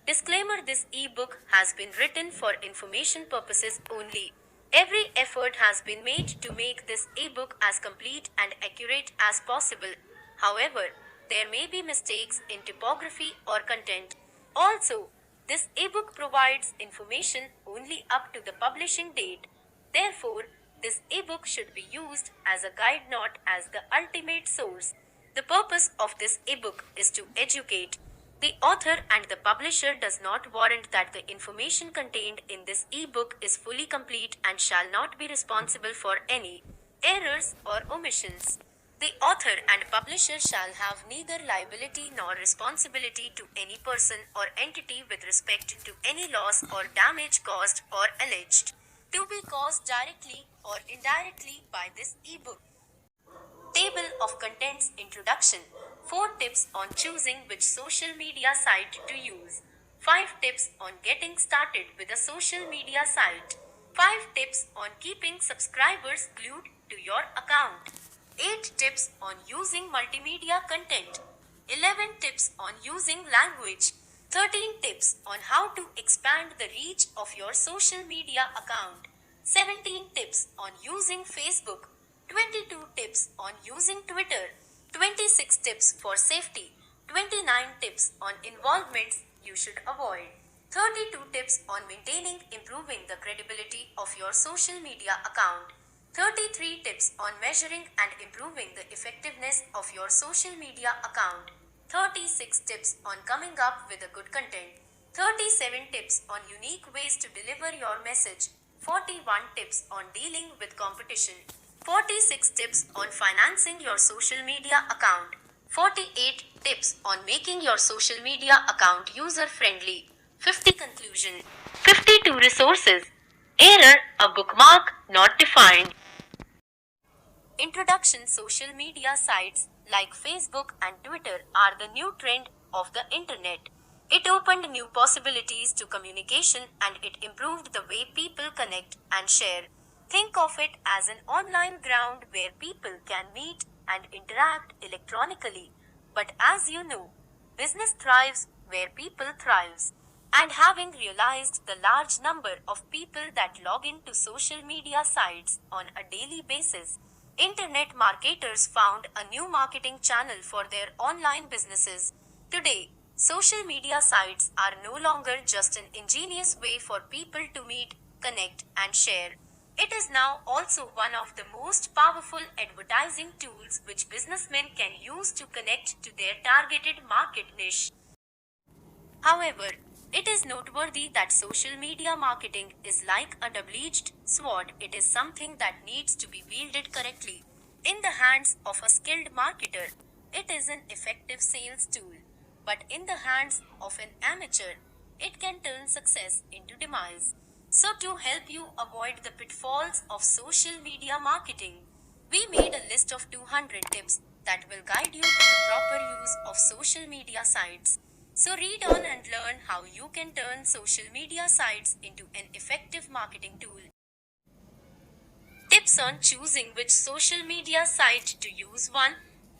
Disclaimer: this ebook has been written for information purposes only. Every effort has been made to make this ebook as complete and accurate as possible. However, there may be mistakes in typography or content. Also, this ebook provides information only up to the publishing date. Therefore, this ebook should be used as a guide, not as the ultimate source. The purpose of this ebook is to educate. The author and the publisher does not warrant that the information contained in this ebook is fully complete and shall not be responsible for any errors or omissions. The author and publisher shall have neither liability nor responsibility to any person or entity with respect to any loss or damage caused or alleged to be caused directly or indirectly by this ebook. Table of Contents Introduction. 4 tips on choosing which social media site to use. 5 tips on getting started with a social media site. 5 tips on keeping subscribers glued to your account. 8 tips on using multimedia content. 11 tips on using language. 13 tips on how to expand the reach of your social media account. 17 tips on using Facebook. 22 tips on using Twitter. 26 tips for safety. 29 tips on involvements you should avoid. 32 tips on maintaining, improving the credibility of your social media account. 33 tips on measuring and improving the effectiveness of your social media account. 36 tips on coming up with a good content. 37 tips on unique ways to deliver your message. 41 tips on dealing with competition. 46 tips on financing your social media account. 48 tips on making your social media account user-friendly. 50 conclusion. 52 resources. Error: a bookmark not defined. Introduction. Social media sites like Facebook and Twitter are the new trend of the internet. It opened new possibilities to communication and it improved the way people connect and share. Think of it as an online ground where people can meet and interact electronically. But as you know, business thrives where people thrives. And having realized the large number of people that log into social media sites on a daily basis, internet marketers found a new marketing channel for their online businesses. Today, social media sites are no longer just an ingenious way for people to meet, connect, and share. It is now also one of the most powerful advertising tools which businessmen can use to connect to their targeted market niche. However, it is noteworthy that social media marketing is like a double-edged sword. It is something that needs to be wielded correctly. In the hands of a skilled marketer, it is an effective sales tool. But in the hands of an amateur, it can turn success into demise. So to help you avoid the pitfalls of social media marketing, we made a list of 200 tips that will guide you to the proper use of social media sites. So read on and learn how you can turn social media sites into an effective marketing tool. Tips on choosing which social media site to use. 1.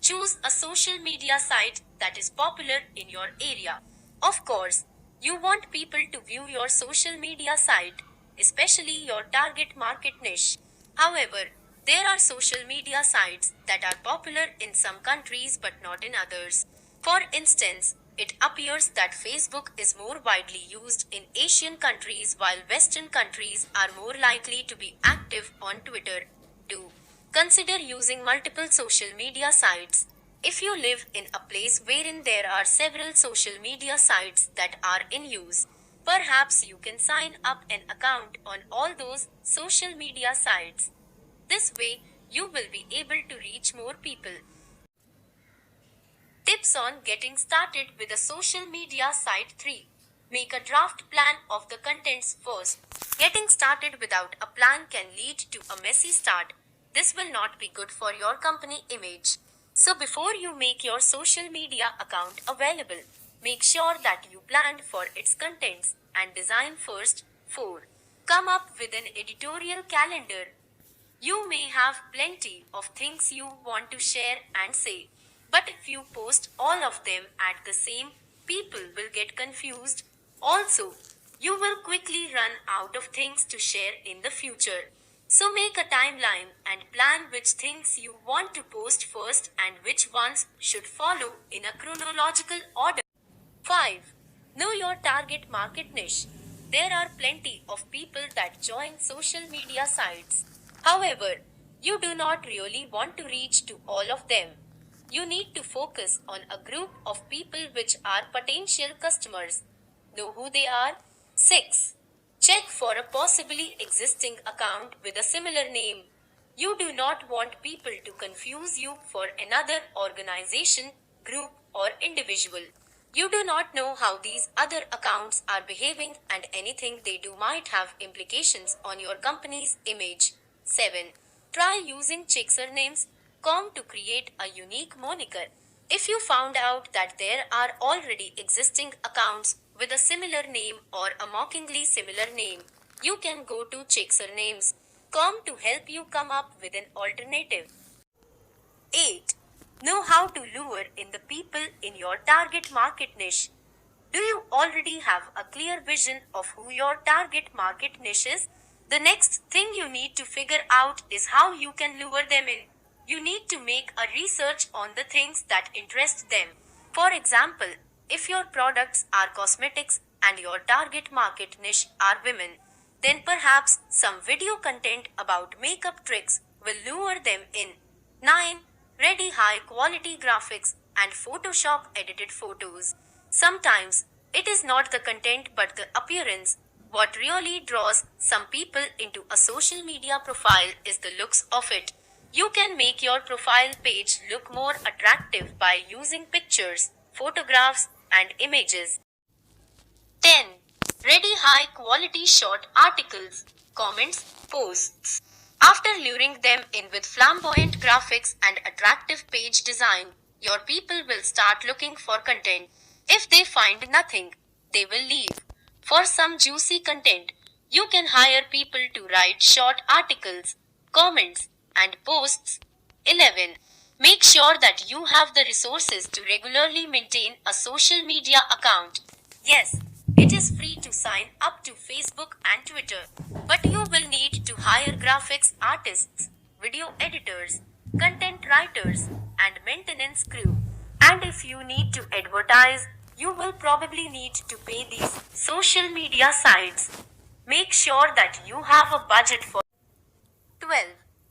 Choose a social media site that is popular in your area. Of course, you want people to view your social media site, especially your target market niche. However, there are social media sites that are popular in some countries but not in others. For instance, it appears that Facebook is more widely used in Asian countries while Western countries are more likely to be active on Twitter. 2. Consider using multiple social media sites. If you live in a place wherein there are several social media sites that are in use, perhaps you can sign up an account on all those social media sites. This way, you will be able to reach more people. Tips on getting started with a social media site. 3. Make a draft plan of the contents first. Getting started without a plan can lead to a messy start. This will not be good for your company image. So before you make your social media account available, make sure that you planned for its contents and design first. 4. Come up with an editorial calendar. You may have plenty of things you want to share and say, but if you post all of them at the same, people will get confused. Also, you will quickly run out of things to share in the future. So make a timeline and plan which things you want to post first and which ones should follow in a chronological order. 5. Know your target market niche. There are plenty of people that join social media sites. However, you do not really want to reach to all of them. You need to focus on a group of people which are potential customers. Know who they are? 6. Check for a possibly existing account with a similar name. You do not want people to confuse you for another organization, group, or individual. You do not know how these other accounts are behaving, and anything they do might have implications on your company's image. 7. Try using Checkser names to create a unique moniker. If you found out that there are already existing accounts with a similar name or a mockingly similar name, you can go to checksurnames.com to help you come up with an alternative. 8. Know how to lure in the people in your target market niche. Do you already have a clear vision of who your target market niche is? The next thing you need to figure out is how you can lure them in. You need to make a research on the things that interest them. For example, if your products are cosmetics and your target market niche are women, then perhaps some video content about makeup tricks will lure them in. 9. Ready high quality graphics and Photoshop edited photos. Sometimes it is not the content but the appearance. What really draws some people into a social media profile is the looks of it. You can make your profile page look more attractive by using pictures, photographs, and images. 10. Ready high quality short articles, comments, posts. After luring them in with flamboyant graphics and attractive page design, your people will start looking for content. If they find nothing, they will leave. For some juicy content, you can hire people to write short articles, comments, and posts. 11. Make sure that you have the resources to regularly maintain a social media account. Yes, it is free to sign up to Facebook and Twitter, but you will need to hire graphics artists, video editors, content writers, and maintenance crew. And if you need to advertise, you will probably need to pay these social media sites. Make sure that you have a budget for 12.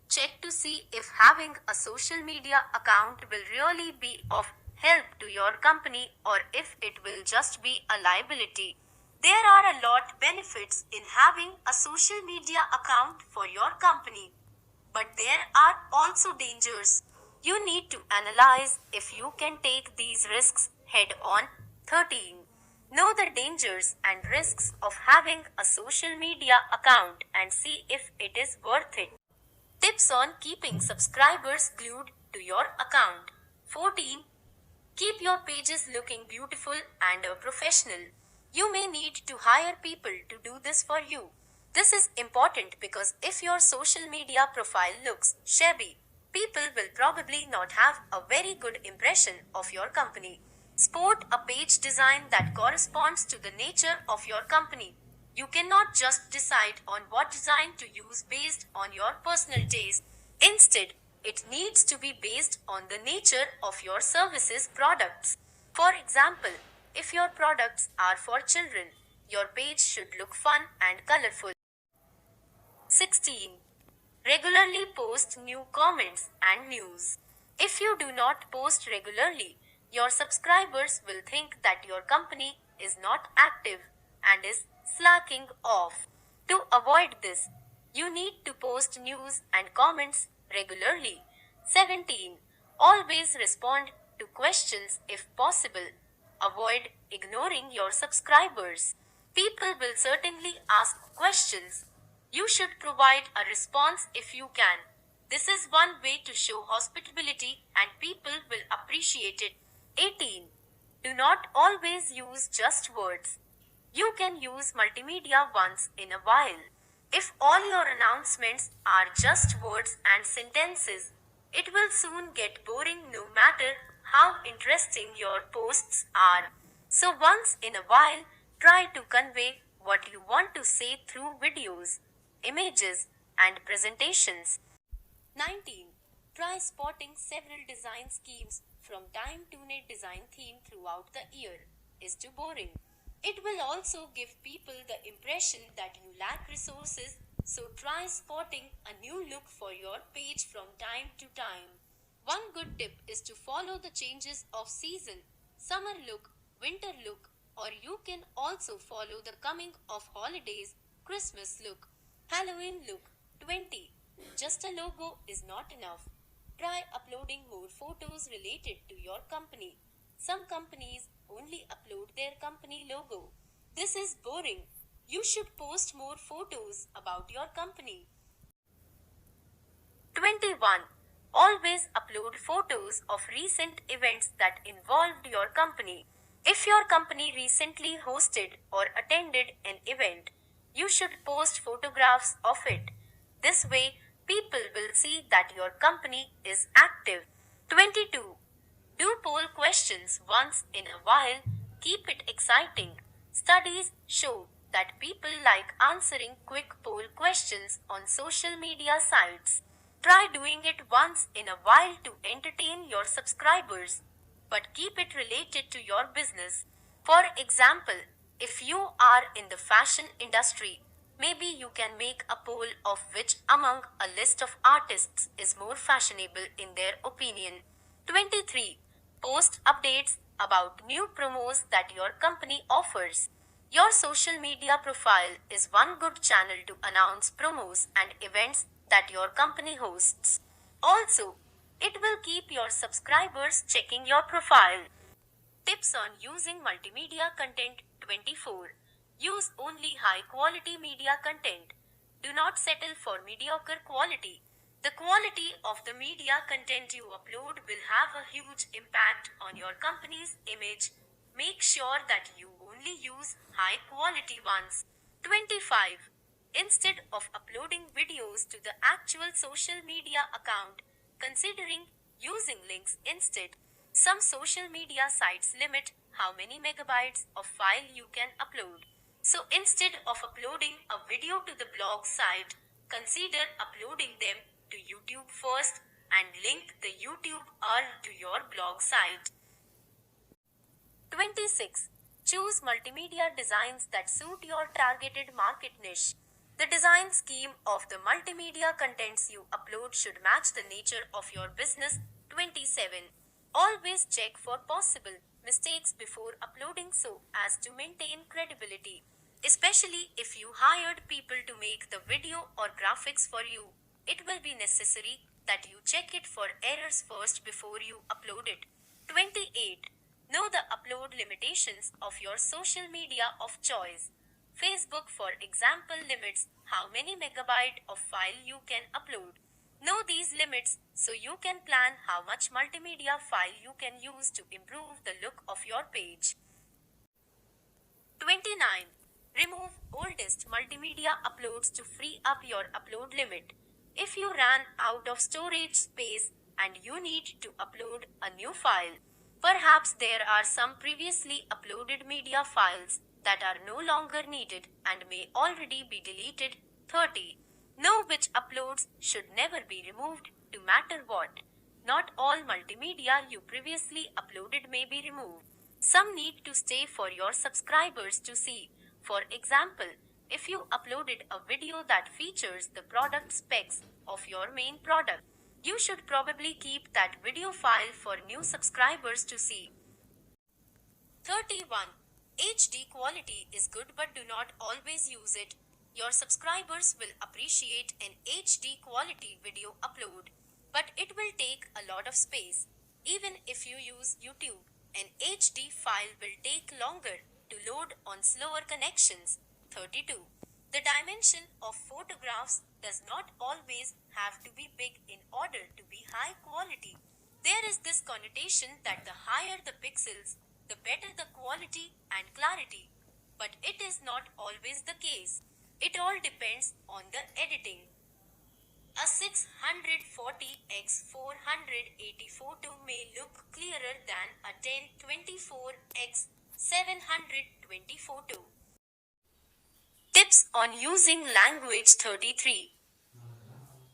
Check to see if having a social media account will really be of help to your company or if it will just be a liability. There are a lot benefits in having a social media account for your company. But there are also dangers. You need to analyze if you can take these risks head on. 13. Know the dangers and risks of having a social media account and see if it is worth it. Tips on keeping subscribers glued to your account. 14. Keep your pages looking beautiful and professional. You may need to hire people to do this for you. This is important because if your social media profile looks shabby, people will probably not have a very good impression of your company. Sport a page design that corresponds to the nature of your company. You cannot just decide on what design to use based on your personal taste. Instead, it needs to be based on the nature of your services products. For example, if your products are for children, your page should look fun and colorful. 16. Regularly post new comments and news. If you do not post regularly, your subscribers will think that your company is not active and is slacking off. To avoid this, you need to post news and comments regularly. 17. Always respond to questions if possible. Avoid ignoring your subscribers. People will certainly ask questions. You should provide a response if you can. This is one way to show hospitality and people will appreciate it. 18. Do not always use just words. You can use multimedia once in a while. If all your announcements are just words and sentences, it will soon get boring no matter how interesting your posts are. So once in a while, Try to convey what you want to say through videos, images, and presentations. 19. Try spotting several design schemes from time to a design theme throughout the year. Is too boring. It will also give people the impression that you lack resources, so try spotting a new look for your page from time to time. One good tip is to follow the changes of season, summer look, winter look, or you can also follow the coming of holidays, Christmas look, Halloween look. 20. Just a logo is not enough. Try uploading more photos related to your company. Some companies only upload their company logo. This is boring. You should post more photos about your company. 21. Always upload photos of recent events that involved your company. If your company recently hosted or attended an event, you should post photographs of it. This way, people will see that your company is active. 22. Do poll questions once in a while. Keep it exciting. Studies show that people like answering quick poll questions on social media sites. Try doing it once in a while to entertain your subscribers, but keep it related to your business. For example, if you are in the fashion industry, maybe you can make a poll of which among a list of artists is more fashionable in their opinion. 23. Post updates about new promos that your company offers. Your social media profile is one good channel to announce promos and events that your company hosts. Also, it will keep your subscribers checking your profile. Tips on using multimedia content. 24. Use only high quality media content. Do not settle for mediocre quality. The quality of the media content you upload will have a huge impact on your company's image. Make sure that you only use high quality ones. 25. Instead of uploading videos to the actual social media account, considering using links instead. Some social media sites limit how many megabytes of file you can upload. So instead of uploading a video to the blog site, consider uploading them to YouTube first and link the YouTube URL to your blog site. 26. Choose multimedia designs that suit your targeted market niche. The design scheme of the multimedia contents you upload should match the nature of your business. 27. Always check for possible mistakes before uploading so as to maintain credibility. Especially if you hired people to make the video or graphics for you, it will be necessary that you check it for errors first before you upload it. 28. Know the upload limitations of your social media of choice. Facebook, for example, limits how many megabyte of file you can upload. Know these limits so you can plan how much multimedia file you can use to improve the look of your page. 29. Remove oldest multimedia uploads to free up your upload limit. If you ran out of storage space and you need to upload a new file, perhaps there are some previously uploaded media files that are no longer needed and may already be deleted. 30. Know which uploads should never be removed, no matter what. Not all multimedia you previously uploaded may be removed. Some need to stay for your subscribers to see. For example, if you uploaded a video that features the product specs of your main product, you should probably keep that video file for new subscribers to see. 31. HD quality is good, but do not always use it. Your subscribers will appreciate an HD quality video upload, but it will take a lot of space. Even if you use YouTube, an HD file will take longer to load on slower connections. 32. The dimension of photographs does not always have to be big in order to be high quality. There is this connotation that the higher the pixels, the better the quality and clarity. But it is not always the case. It all depends on the editing. A 640x 480 photo may look clearer than a 1024x 724. Tips on using language 33.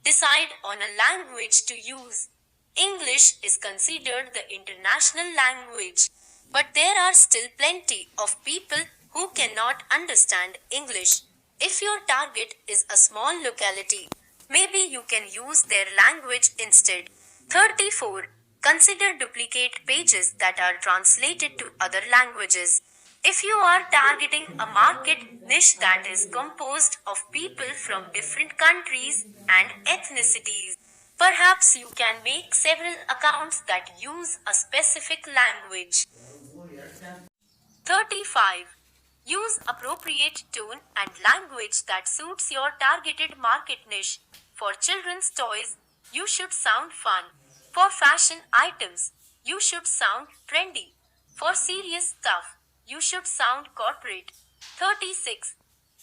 Decide on a language to use. English is considered the international language, but there are still plenty of people who cannot understand English. If your target is a small locality, maybe you can use their language instead. 34. Consider duplicate pages that are translated to other languages. If you are targeting a market niche that is composed of people from different countries and ethnicities, perhaps you can make several accounts that use a specific language. 35. Use appropriate tone and language that suits your targeted market niche. For children's toys, you should sound fun. For fashion items, you should sound trendy. For serious stuff, you should sound corporate. 36.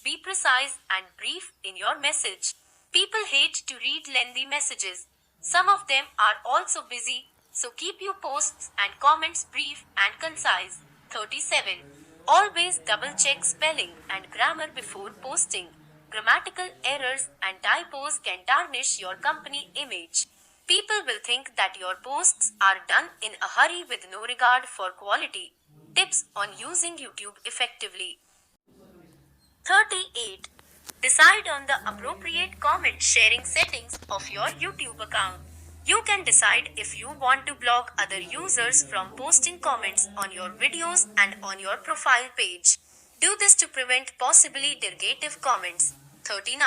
Be precise and brief in your message. People hate to read lengthy messages. Some of them are also busy, so keep your posts and comments brief and concise. 37. Always double check spelling and grammar before posting. Grammatical errors and typos can tarnish your company image. People will think that your posts are done in a hurry with no regard for quality. Tips on using YouTube effectively. 38. Decide on the appropriate comment sharing settings of your YouTube account. You can decide if you want to block other users from posting comments on your videos and on your profile page. Do this to prevent possibly derogatory comments. 39.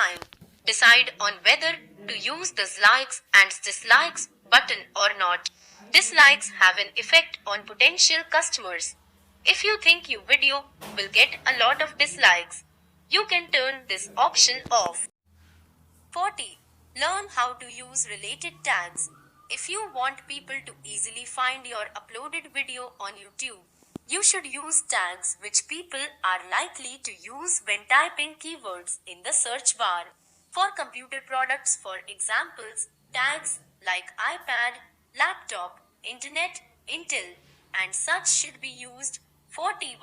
Decide on whether to use the likes and dislikes button or not. Dislikes have an effect on potential customers. If you think your video will get a lot of dislikes, you can turn this option off. 40. Learn how to use related tags. If you want people to easily find your uploaded video on YouTube, you should use tags which people are likely to use when typing keywords in the search bar. For computer products, for examples, tags like iPad, laptop, internet, Intel, and such should be used. 41.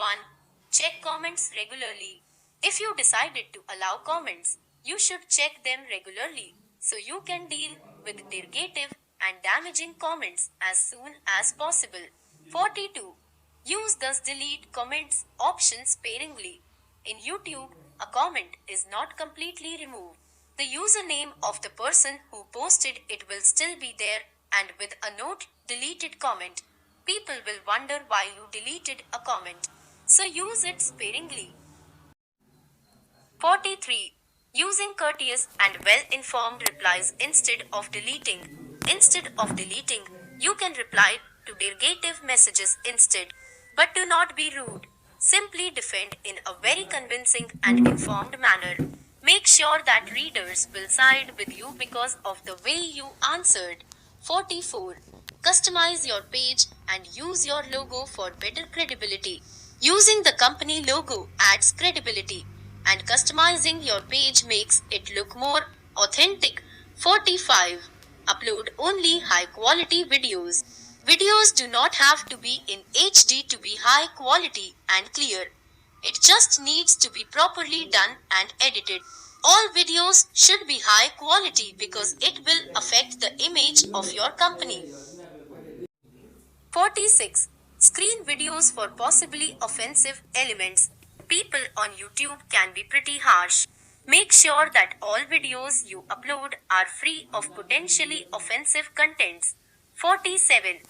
Check comments regularly. If you decided to allow comments, you should check them regularly so you can deal with derogatory and damaging comments as soon as possible. 42. Use the delete comments option sparingly. In YouTube, a comment is not completely removed. The username of the person who posted it will still be there, and with a note deleted comment, people will wonder why you deleted a comment. So use it sparingly. 43. Using courteous and well-informed replies instead of deleting. Instead of deleting, you can reply to derogatory messages instead. But do not be rude. Simply defend in a very convincing and informed manner. Make sure that readers will side with you because of the way you answered. 44. Customize your page and use your logo for better credibility. Using the company logo adds credibility, and customizing your page makes it look more authentic. 45. Upload only high quality videos. Videos do not have to be in HD to be high quality and clear. It just needs to be properly done and edited. All videos should be high quality because it will affect the image of your company. 46. Screen videos for possibly offensive elements. People on YouTube can be pretty harsh. Make sure that all videos you upload are free of potentially offensive contents. 47.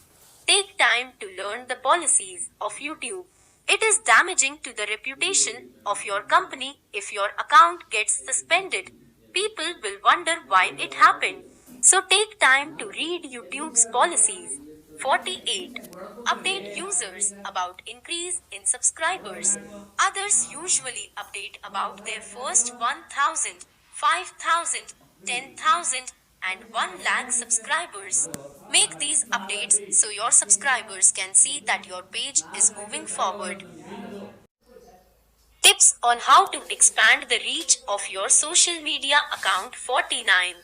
Take time to learn the policies of YouTube. It is damaging to the reputation of your company if your account gets suspended. People will wonder why it happened. So take time to read YouTube's policies. 48. Update users about increase in subscribers. Others usually update about their first 1,000, 5,000, 10,000, and 1 lakh subscribers. Make these updates so your subscribers can see that your page is moving forward. Tips on how to expand the reach of your social media account. 49.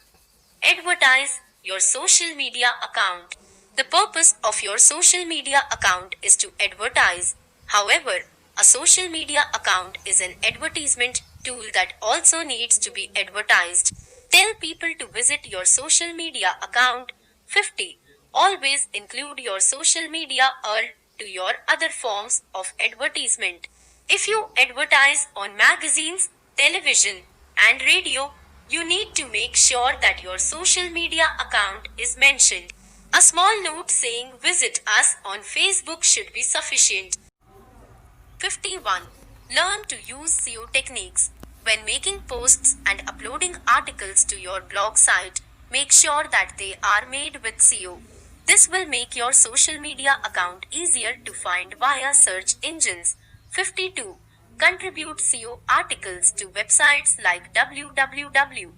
Advertise your social media account. The purpose of your social media account is to advertise. However, a social media account is an advertisement tool that also needs to be advertised. Tell people to visit your social media account. 50. Always include your social media URL to your other forms of advertisement. If you advertise on magazines, television, and radio, you need to make sure that your social media account is mentioned. A small note saying visit us on Facebook should be sufficient. 51. Learn to use SEO techniques. When making posts and uploading articles to your blog site, make sure that they are made with SEO. This will make your social media account easier to find via search engines. 52. Contribute SEO articles to websites like www.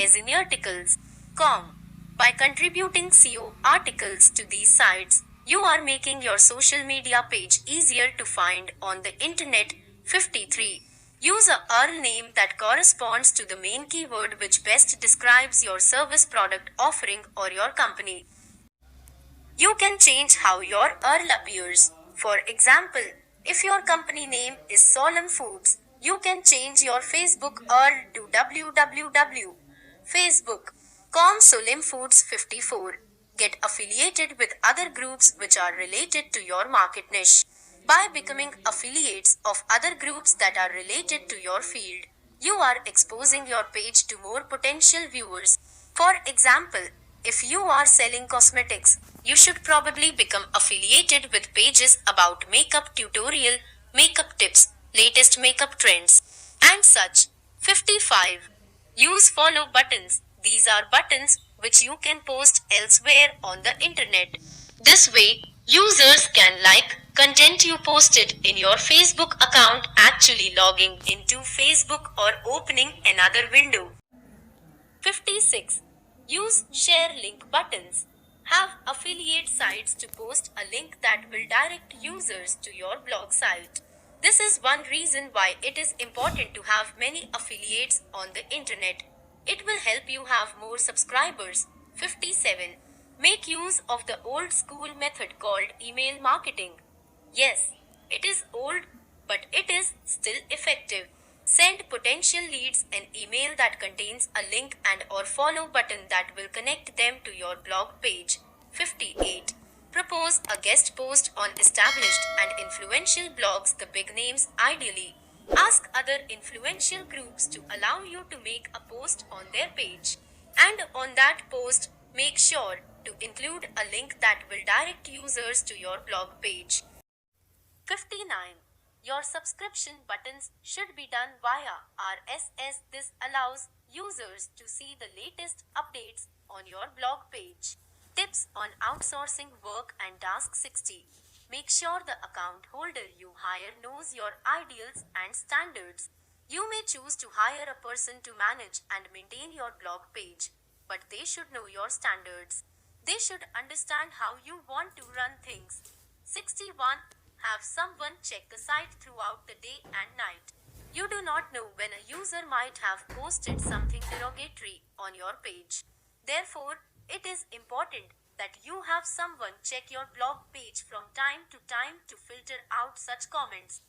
As in articles.com. By contributing SEO articles to these sites, you are making your social media page easier to find on the internet. 53. Use a URL name that corresponds to the main keyword which best describes your service, product offering, or your company. You can change how your URL appears. For example, if your company name is Solemn Foods, you can change your Facebook URL to www.facebook.com Solemn Foods. 54. Get affiliated with other groups which are related to your market niche. By becoming affiliates of other groups that are related to your field, you are exposing your page to more potential viewers. For example, if you are selling cosmetics, you should probably become affiliated with pages about makeup tutorial, makeup tips, latest makeup trends, and such. 55. Use follow buttons. These are buttons which you can post elsewhere on the internet. This way, users can like content you posted in your Facebook account actually logging into Facebook or opening another window. 56. Use share link buttons. Have affiliate sites to post a link that will direct users to your blog site. This is one reason why it is important to have many affiliates on the internet. It will help you have more subscribers. 57. Make use of the old school method called email marketing. Yes, it is old, but it is still effective. Send potential leads an email that contains a link and or follow button that will connect them to your blog page. 58. Propose a guest post on established and influential blogs, the big names ideally. Ask other influential groups to allow you to make a post on their page. And on that post, make sure to include a link that will direct users to your blog page. 59. Your subscription buttons should be done via RSS. This allows users to see the latest updates on your blog page. Tips on outsourcing work and task. 60. Make sure the account holder you hire knows your ideals and standards. You may choose to hire a person to manage and maintain your blog page, but they should know your standards. They should understand how you want to run things. 61. Have someone check the site throughout the day and night. You do not know when a user might have posted something derogatory on your page. Therefore, it is important that you have someone check your blog page from time to time to filter out such comments.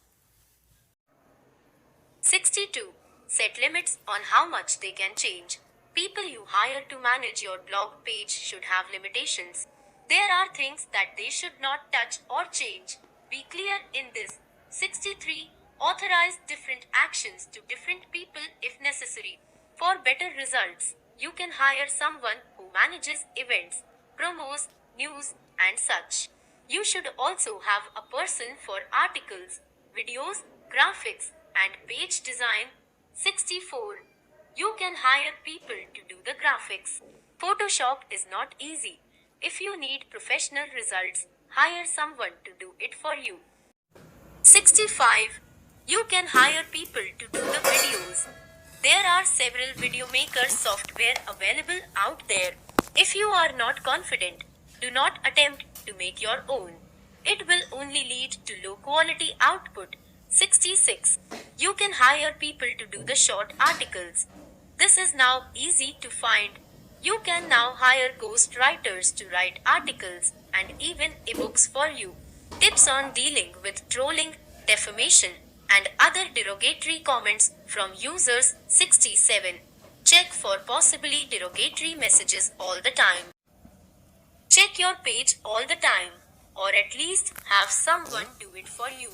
62. Set limits on how much they can change. People you hire to manage your blog page should have limitations. There are things that they should not touch or change. Be clear in this. 63. Authorize different actions to different people if necessary. For better results, you can hire someone who manages events, promos, news, and such. You should also have a person for articles, videos, graphics, and page design. 64. You can hire people to do the graphics. Photoshop is not easy. If you need professional results, hire someone to do it for you. 65. You can hire people to do the videos. There are several video maker software available out there. If you are not confident, do not attempt to make your own. It will only lead to low quality output. 66. You can hire people to do the short articles. This is now easy to find. You can now hire ghost writers to write articles and even ebooks for you. Tips on dealing with trolling. defamation, and other derogatory comments from users. 67. Check for possibly derogatory messages all the time. Check your page all the time, or at least have someone do it for you.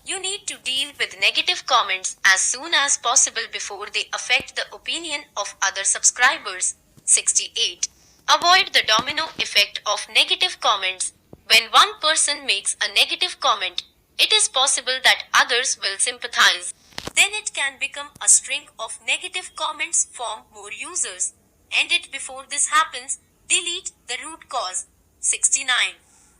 You need to deal with negative comments as soon as possible before they affect the opinion of other subscribers. 68. Avoid the domino effect of negative comments. When one person makes a negative comment, it is possible that others will sympathize. Then it can become a string of negative comments from more users. End it before this happens. Delete the root cause. 69.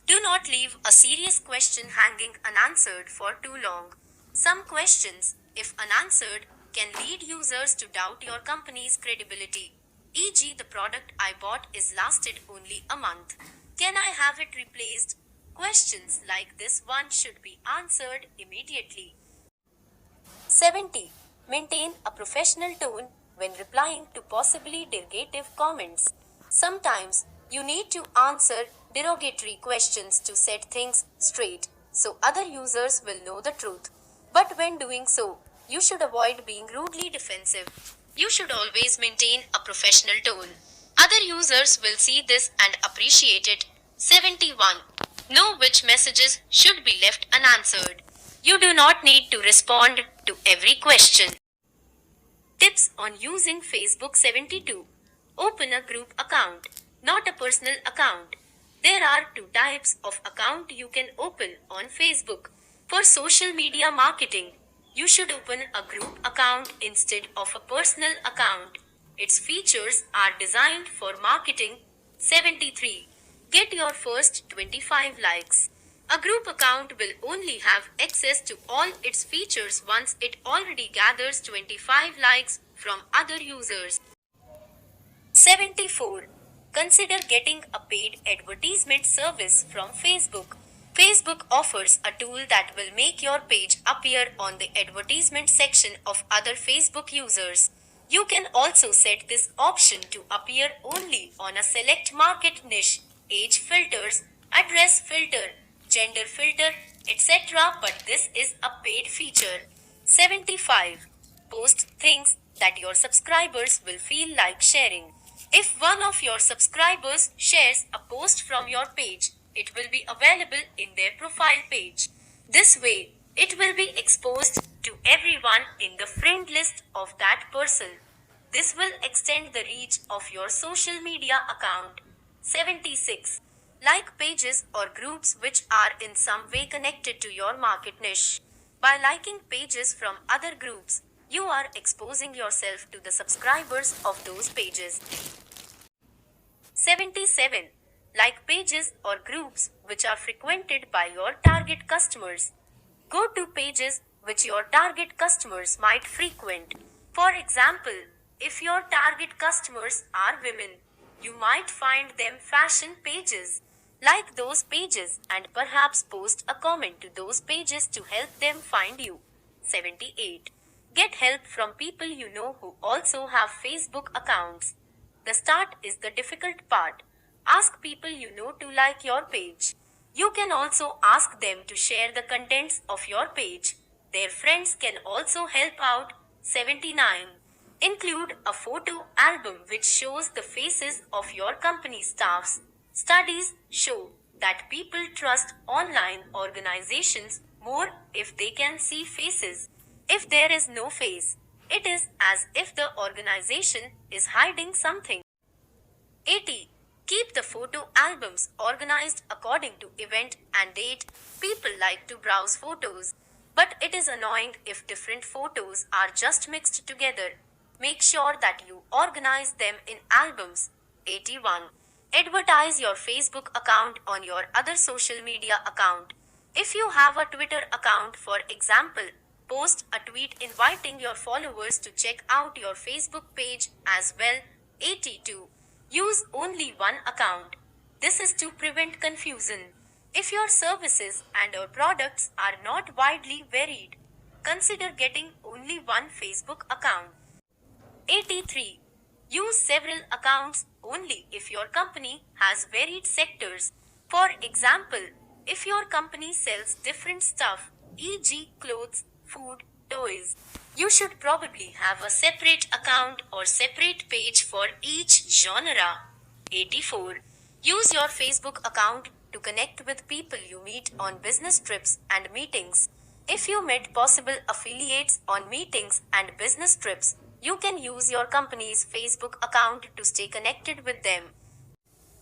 Do not leave a serious question hanging unanswered for too long. Some questions, if unanswered, can lead users to doubt your company's credibility. E.g., the product I bought is lasted only a month. Can I have it replaced? Questions like this one should be answered immediately. 70. Maintain a professional tone when replying to possibly derogatory comments. Sometimes you need to answer derogatory questions to set things straight so other users will know the truth. But when doing so, you should avoid being rudely defensive. You should always maintain a professional tone. Other users will see this and appreciate it. 71. Know which messages should be left unanswered. You do not need to respond to every question. Tips on using Facebook. 72. Open a group account, not a personal account. There are two types of account you can open on Facebook. For social media marketing, you should open a group account instead of a personal account. Its features are designed for marketing. 73. Get your first 25 likes. A group account will only have access to all its features once it already gathers 25 likes from other users. 74. Consider getting a paid advertisement service from Facebook. Facebook offers a tool that will make your page appear on the advertisement section of other Facebook users. You can also set this option to appear only on a select market niche, age filters, address filter, gender filter, etc. But this is a paid feature. 75. Post things that your subscribers will feel like sharing. If one of your subscribers shares a post from your page, it will be available in their profile page. This way, it will be exposed to everyone in the friend list of that person. This will extend the reach of your social media account. 76. Like pages or groups which are in some way connected to your market niche. By liking pages from other groups, you are exposing yourself to the subscribers of those pages. 77. Like pages or groups which are frequented by your target customers. Go to pages which your target customers might frequent. For example, if your target customers are women, you might find them fashion pages. Like those pages and perhaps post a comment to those pages to help them find you. 78. Get help from people you know who also have Facebook accounts. The start is the difficult part. Ask people you know to like your page. You can also ask them to share the contents of your page. Their friends can also help out. 79. Include a photo album which shows the faces of your company staffs. Studies show that people trust online organizations more if they can see faces. If there is no face, it is as if the organization is hiding something. 80. Keep the photo albums organized according to event and date. People like to browse photos, but it is annoying if different photos are just mixed together. Make sure that you organize them in albums. 81. Advertise your Facebook account on your other social media account. If you have a Twitter account, for example, post a tweet inviting your followers to check out your Facebook page as well. 82. Use only one account. This is to prevent confusion. If your services and or products are not widely varied, consider getting only one Facebook account. 83. Use several accounts only if your company has varied sectors. For example, if your company sells different stuff, e.g., clothes, food, toys. You should probably have a separate account or separate page for each genre. 84. Use your Facebook account to connect with people you meet on business trips and meetings. If you met possible affiliates on meetings and business trips, you can use your company's Facebook account to stay connected with them.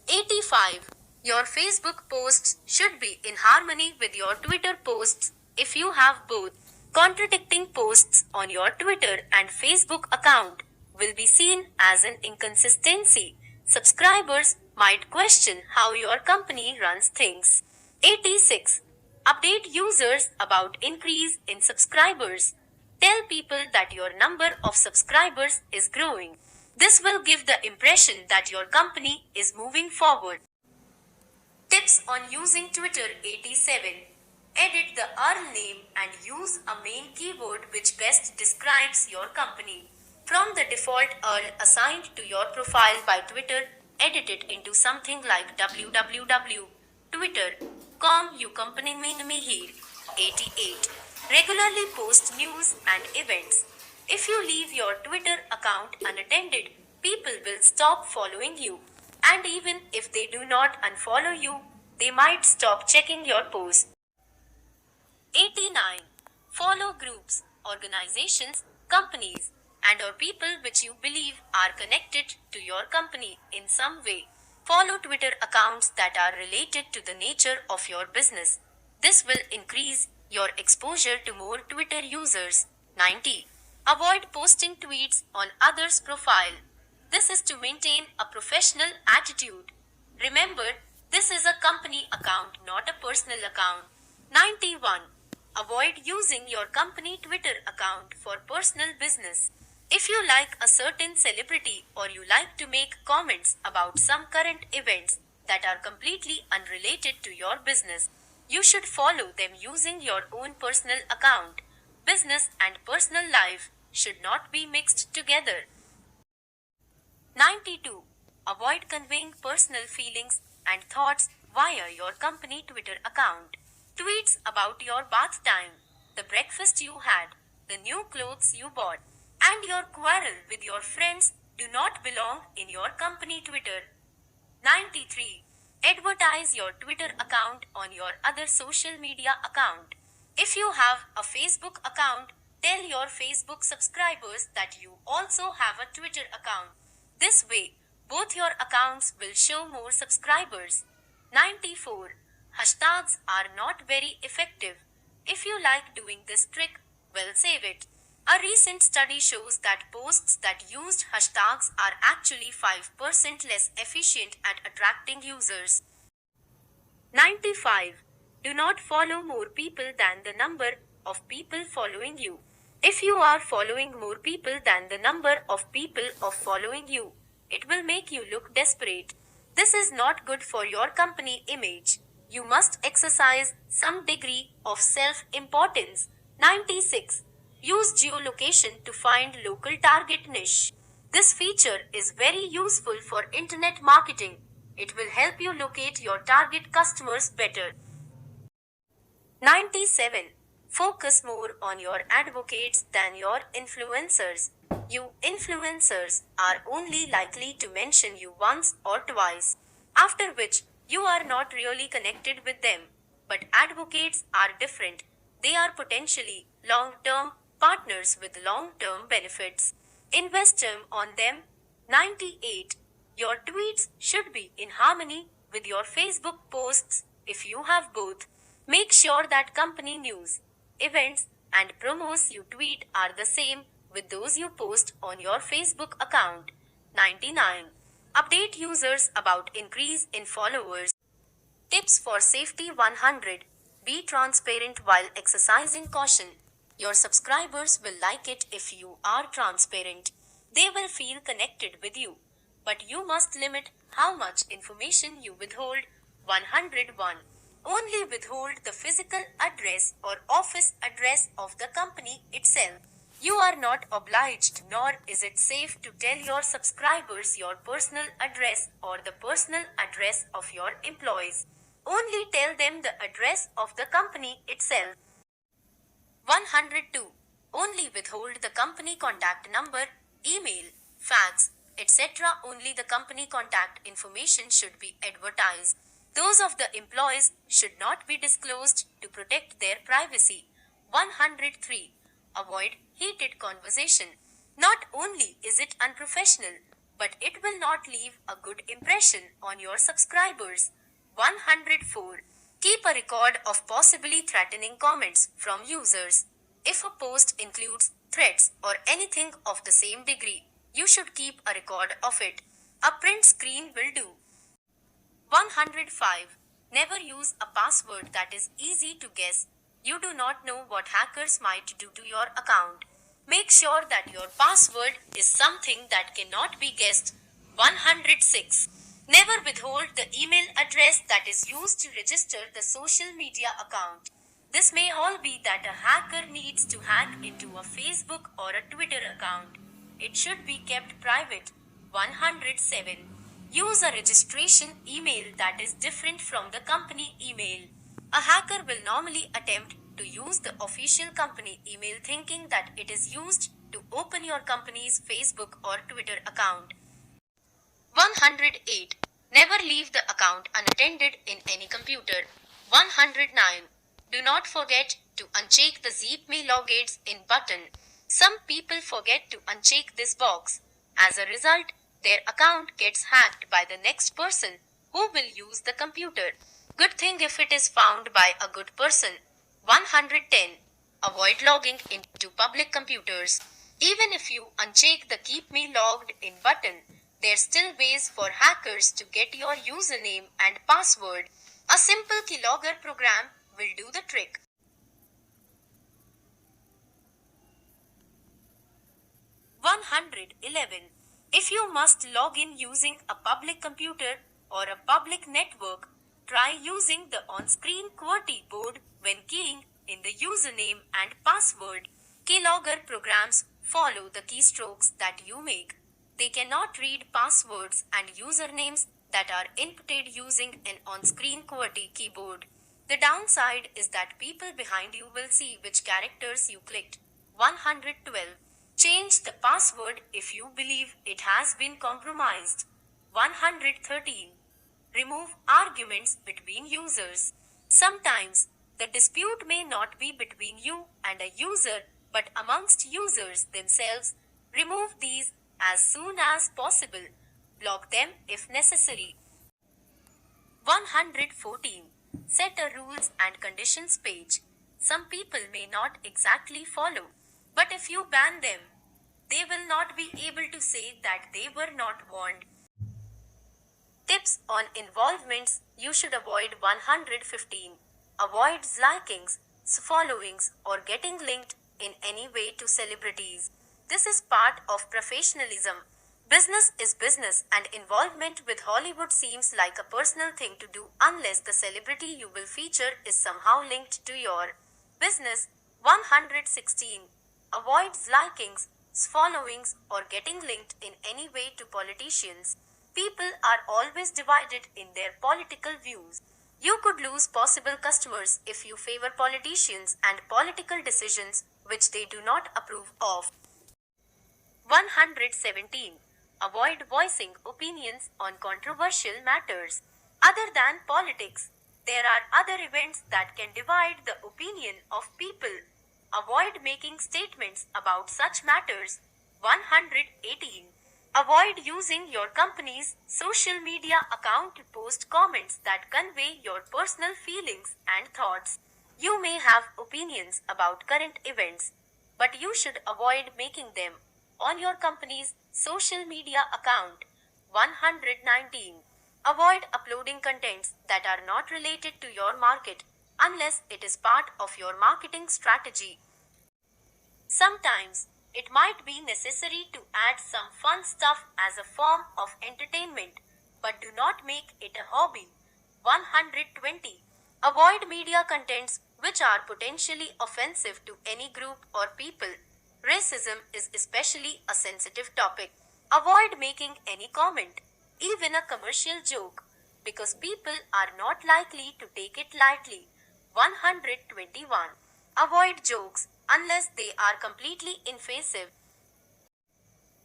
85. Your Facebook posts should be in harmony with your Twitter posts. If you have both contradicting posts on your Twitter and Facebook account, will be seen as an inconsistency. Subscribers might question how your company runs things. 86. Update users about increase in subscribers. Tell people that your number of subscribers is growing. This will give the impression that your company is moving forward. Tips on using Twitter. 87. Edit the URL name and use a main keyword which best describes your company. From the default URL assigned to your profile by Twitter, edit it into something like www.twitter.com. You company name here. 88. Regularly post news and events. If you leave your Twitter account unattended, people will stop following you. And even if they do not unfollow you, they might stop checking your posts. 89. Follow groups, organizations, companies, and/or people which you believe are connected to your company in some way. Follow Twitter accounts that are related to the nature of your business. This will increase your exposure to more Twitter users. 90. Avoid posting tweets on others' profile. This is to maintain a professional attitude. Remember, this is a company account, not a personal account. 91. Avoid using your company Twitter account for personal business. If you like a certain celebrity or you like to make comments about some current events that are completely unrelated to your business, you should follow them using your own personal account. Business and personal life should not be mixed together. 92. Avoid conveying personal feelings and thoughts via your company Twitter account. Tweets about your bath time, the breakfast you had, the new clothes you bought, and your quarrel with your friends do not belong in your company Twitter. 93. Advertise your Twitter account on your other social media account. If you have a Facebook account, tell your Facebook subscribers that you also have a Twitter account. This way, both your accounts will show more subscribers. 94. Hashtags are not very effective. If you like doing this trick, well, save it. A recent study shows that posts that used hashtags are actually 5% less efficient at attracting users. 95. Do not follow more people than the number of people following you. If you are following more people than the number of people following you, it will make you look desperate. This is not good for your company image. You must exercise some degree of self-importance. 96. Use geolocation to find local target niche. This feature is very useful for internet marketing. It will help you locate your target customers better. 97. Focus more on your advocates than your influencers. You influencers are only likely to mention you once or twice, after which you are not really connected with them. But advocates are different. They are potentially long-term partners with long-term benefits. Invest time on them. 98. Your tweets should be in harmony with your Facebook posts. If you have both, make sure that company news, events, and promos you tweet are the same with those you post on your Facebook account. 99. Update users about increase in followers. Tips for safety. 100. Be transparent while exercising caution. Your subscribers will like it if you are transparent. They will feel connected with you. But you must limit how much information you withhold. 101. Only withhold the physical address or office address of the company itself. You are not obliged, nor is it safe to tell your subscribers your personal address or the personal address of your employees. Only tell them the address of the company itself. 102. Only withhold the company contact number, email, fax, etc. Only the company contact information should be advertised. Those of the employees should not be disclosed to protect their privacy. 103. Avoid heated conversation. Not only is it unprofessional, but it will not leave a good impression on your subscribers. 104. Keep a record of possibly threatening comments from users. If a post includes threats or anything of the same degree, you should keep a record of it. A print screen will do. 105. Never use a password that is easy to guess. You do not know what hackers might do to your account. Make sure that your password is something that cannot be guessed. 106. Never withhold the email address that is used to register the social media account. This may all be that a hacker needs to hack into a Facebook or a Twitter account. It should be kept private. 107. Use a registration email that is different from the company email. A hacker will normally attempt to use the official company email thinking that it is used to open your company's Facebook or Twitter account. 108. Never leave the account unattended in any computer. 109. Do not forget to uncheck the Zip Me Logins in button. Some people forget to uncheck this box. As a result, their account gets hacked by the next person who will use the computer. Good thing if it is found by a good person. 110. Avoid logging into public computers. Even if you uncheck the Keep Me Logged In button, there's still ways for hackers to get your username and password. A simple keylogger program will do the trick. 111. If you must log in using a public computer or a public network, try using the on-screen QWERTY board when keying in the username and password. Keylogger programs follow the keystrokes that you make. They cannot read passwords and usernames that are inputted using an on-screen QWERTY keyboard. The downside is that people behind you will see which characters you clicked. 112. Change the password if you believe it has been compromised. 113. Remove arguments between users. Sometimes, the dispute may not be between you and a user, but amongst users themselves. Remove these as soon as possible. Block them if necessary. 114. Set a rules and conditions page. Some people may not exactly follow, but if you ban them, they will not be able to say that they were not warned. Tips on involvements you should avoid. 115. Avoid likings, followings, or getting linked in any way to celebrities. This is part of professionalism. Business is business, and involvement with Hollywood seems like a personal thing to do unless the celebrity you will feature is somehow linked to your business. 116. Avoid likings, followings, or getting linked in any way to politicians. People are always divided in their political views. You could lose possible customers if you favor politicians and political decisions which they do not approve of. 117. Avoid voicing opinions on controversial matters. Other than politics, there are other events that can divide the opinion of people. Avoid making statements about such matters. 118. Avoid using your company's social media account to post comments that convey your personal feelings and thoughts. You may have opinions about current events, but you should avoid making them on your company's social media account. 119. Avoid uploading contents that are not related to your market unless it is part of your marketing strategy. Sometimes, it might be necessary to add some fun stuff as a form of entertainment, but do not make it a hobby. 120. Avoid media contents which are potentially offensive to any group or people. Racism is especially a sensitive topic. Avoid making any comment, even a commercial joke, because people are not likely to take it lightly. 121. Avoid jokes unless they are completely invasive.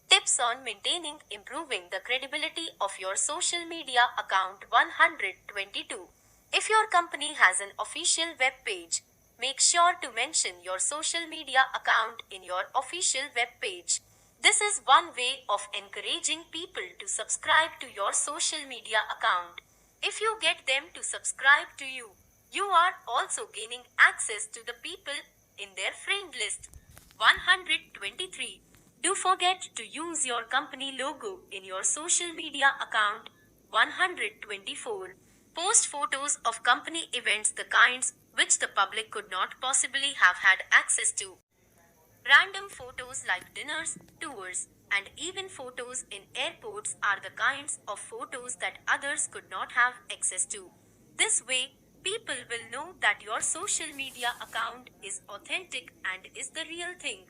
Tips on maintaining improving the credibility of your social media account 122. If your company has an official web page, make sure to mention your social media account in your official web page. This is one way of encouraging people to subscribe to your social media account. If you get them to subscribe to you, you are also gaining access to the people in their friend list. 123. Do forget to use your company logo in your social media account. 124. Post photos of company events, the kinds which the public could not possibly have had access to. Random photos like dinners, tours, and even photos in airports are the kinds of photos that others could not have access to. This way, people will know that your social media account is authentic and is the real thing.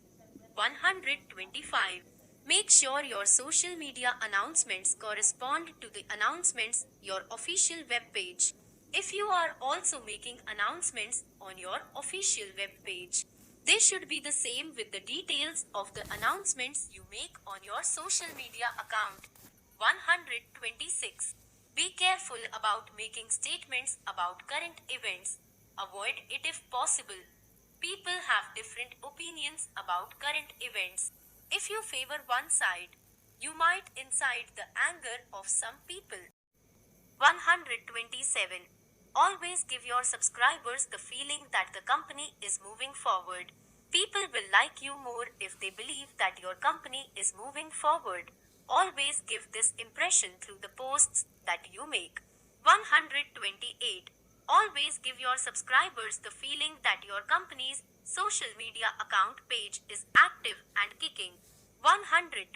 125. Make sure your social media announcements correspond to the announcements your official web page. If you are also making announcements on your official web page, they should be the same with the details of the announcements you make on your social media account. 126. Be careful about making statements about current events. Avoid it if possible. People have different opinions about current events. If you favor one side, you might incite the anger of some people. 127. Always give your subscribers the feeling that the company is moving forward. People will like you more if they believe that your company is moving forward. Always give this impression through the posts that you make. 128. Always give your subscribers the feeling that your company's social media account page is active and kicking. 129.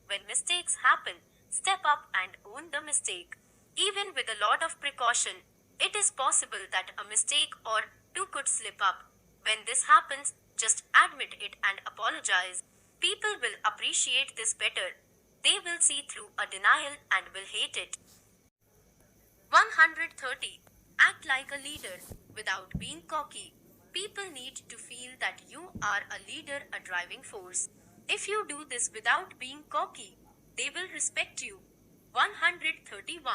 When mistakes happen, step up and own the mistake. Even with a lot of precaution, it is possible that a mistake or two could slip up. When this happens, just admit it and apologize. People will appreciate this better. They will see through a denial and will hate it. 130. Act like a leader without being cocky. People need to feel that you are a leader, a driving force. If you do this without being cocky, they will respect you. 131.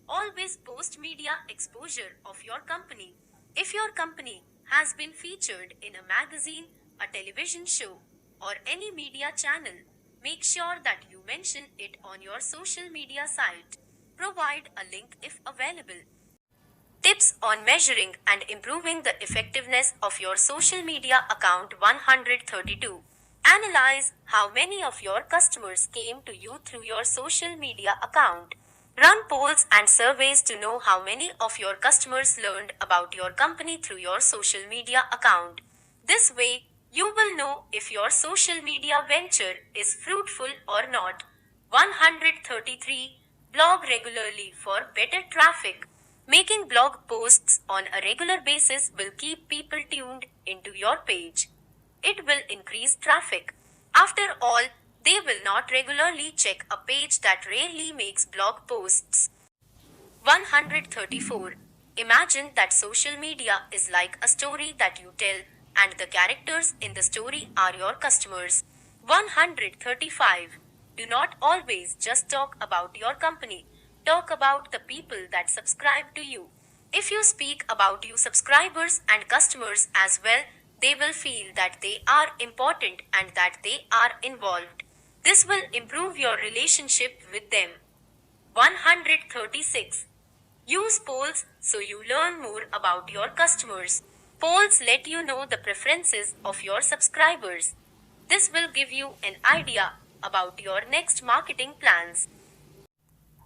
Always post media exposure of your company. If your company has been featured in a magazine, a television show, or any media channel, make sure that you mention it on your social media site. Provide a link if available. Tips on measuring and improving the effectiveness of your social media account 132. Analyze how many of your customers came to you through your social media account. Run polls and surveys to know how many of your customers learned about your company through your social media account. This way, you will know if your social media venture is fruitful or not. 133. Blog regularly for better traffic. Making blog posts on a regular basis will keep people tuned into your page. It will increase traffic. After all, they will not regularly check a page that rarely makes blog posts. 134. Imagine that social media is like a story that you tell, and the characters in the story are your customers. 135. Do not always just talk about your company. Talk about the people that subscribe to you. If you speak about your subscribers and customers as well, they will feel that they are important and that they are involved. This will improve your relationship with them. 136. Use polls so you learn more about your customers. Polls let you know the preferences of your subscribers. This will give you an idea about your next marketing plans.